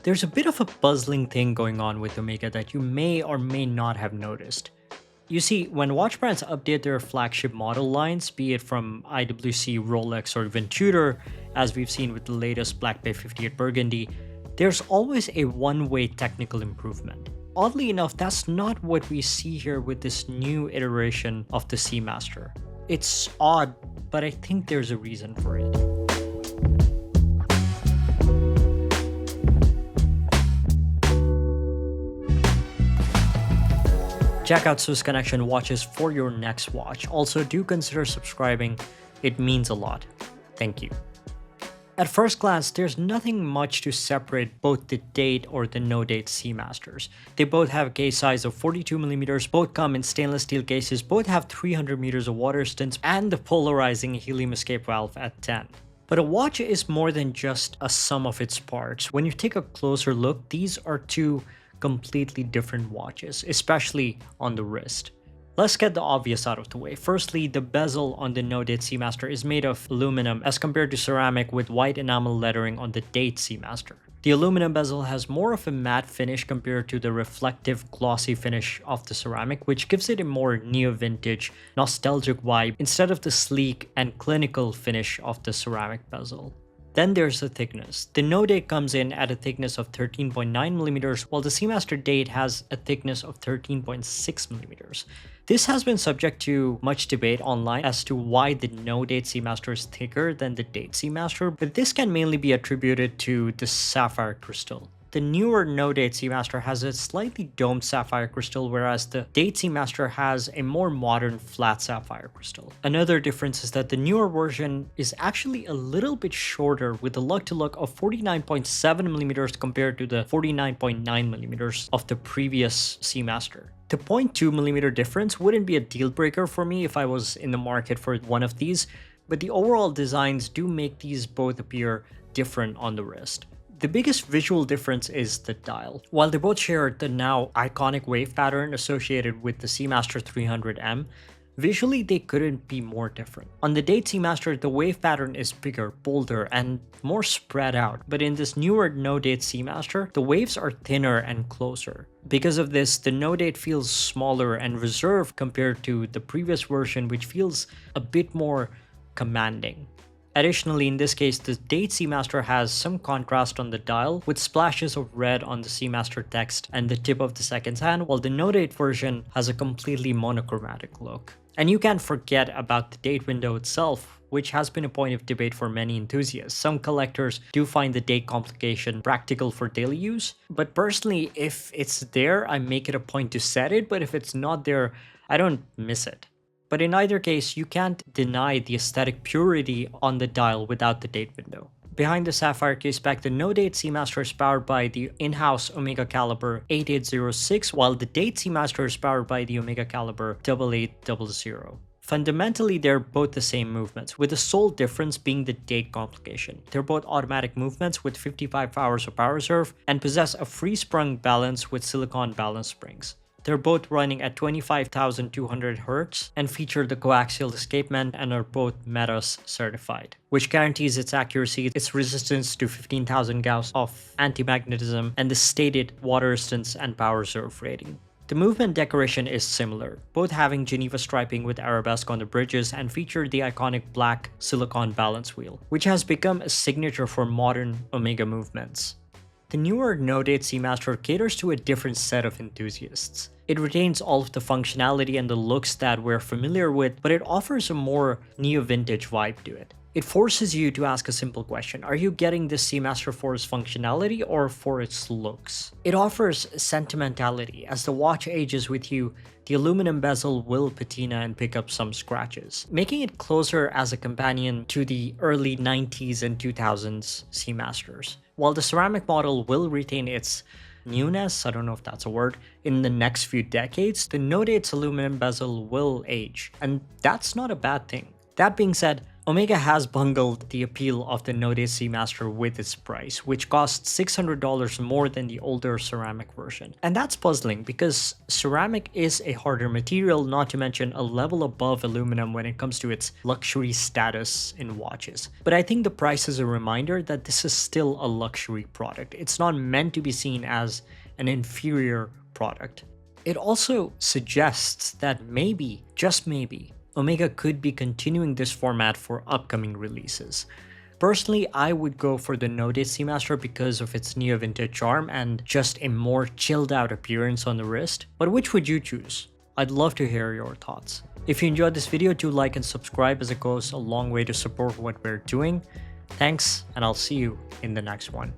There's a bit of a puzzling thing going on with Omega that you may or may not have noticed. You see, when watch brands update their flagship model lines, be it from IWC, Rolex, or even Tudor, as we've seen with the latest Black Bay 58 Burgundy, there's always a one-way technical improvement. Oddly enough, that's not what we see here with this new iteration of the Seamaster. It's odd, but I think there's a reason for it. Check out Swiss Connection watches for your next watch. Also, do consider subscribing. It means a lot. Thank you. At first glance, there's nothing much to separate both the date or the no-date Seamasters. They both have a case size of 42mm, both come in stainless steel cases, both have 300 meters of water resistance, and the polarizing helium escape valve at 10. But a watch is more than just a sum of its parts. When you take a closer look, these are two completely different watches, especially on the wrist. Let's get the obvious out of the way. Firstly, the bezel on the no-date Seamaster is made of aluminum as compared to ceramic with white enamel lettering on the date Seamaster. The aluminum bezel has more of a matte finish compared to the reflective glossy finish of the ceramic, which gives it a more neo-vintage, nostalgic vibe instead of the sleek and clinical finish of the ceramic bezel. Then there's the thickness. The no-date comes in at a thickness of 13.9mm, while the Seamaster date has a thickness of 13.6mm. This has been subject to much debate online as to why the no-date Seamaster is thicker than the date Seamaster, but this can mainly be attributed to the sapphire crystal. The newer no-date Seamaster has a slightly domed sapphire crystal, whereas the date Seamaster has a more modern flat sapphire crystal. Another difference is that the newer version is actually a little bit shorter, with a lug-to-lug of 49.7mm compared to the 49.9mm of the previous Seamaster. The 0.2mm difference wouldn't be a deal breaker for me if I was in the market for one of these, but the overall designs do make these both appear different on the wrist. The biggest visual difference is the dial. While they both share the now iconic wave pattern associated with the Seamaster 300M, visually they couldn't be more different. On the date Seamaster, the wave pattern is bigger, bolder, and more spread out, but in this newer no-date Seamaster, the waves are thinner and closer. Because of this, the no-date feels smaller and reserved compared to the previous version, which feels a bit more commanding. Additionally, in this case, the date Seamaster has some contrast on the dial, with splashes of red on the Seamaster text and the tip of the seconds hand, while the no-date version has a completely monochromatic look. And you can't forget about the date window itself, which has been a point of debate for many enthusiasts. Some collectors do find the date complication practical for daily use, but personally, if it's there, I make it a point to set it, but if it's not there, I don't miss it. But in either case, you can't deny the aesthetic purity on the dial without the date window. Behind the sapphire case back, the no-date Seamaster is powered by the in-house OMEGA Calibre 8806, while the date Seamaster is powered by the OMEGA Calibre 8800. Fundamentally, they're both the same movements, with the sole difference being the date complication. They're both automatic movements with 55 hours of power reserve and possess a free-sprung balance with silicone balance springs. They're both running at 25,200 Hz and feature the coaxial escapement and are both METAS certified, which guarantees its accuracy, its resistance to 15,000 Gauss of anti-magnetism, and the stated water resistance and power reserve rating. The movement decoration is similar, both having Geneva striping with arabesque on the bridges and feature the iconic black silicone balance wheel, which has become a signature for modern Omega movements. The newer no-date Seamaster caters to a different set of enthusiasts. It retains all of the functionality and the looks that we're familiar with, but it offers a more neo-vintage vibe to it. It forces you to ask a simple question: are you getting this Seamaster for its functionality or for its looks? It offers sentimentality. As the watch ages with you, the aluminum bezel will patina and pick up some scratches, making it closer as a companion to the early 90s and 2000s Seamasters. While the ceramic model will retain its newness, I don't know if that's a word, in the next few decades, the no-date's aluminum bezel will age, and that's not a bad thing. That being said, Omega has bungled the appeal of the Notice Seamaster with its price, which costs $600 more than the older ceramic version. And that's puzzling because ceramic is a harder material, not to mention a level above aluminum when it comes to its luxury status in watches. But I think the price is a reminder that this is still a luxury product. It's not meant to be seen as an inferior product. It also suggests that maybe, just maybe, Omega could be continuing this format for upcoming releases. Personally, I would go for the Notice Seamaster because of its neo-vintage charm and just a more chilled out appearance on the wrist. But which would you choose? I'd love to hear your thoughts. If you enjoyed this video, do like and subscribe as it goes a long way to support what we're doing. Thanks, and I'll see you in the next one.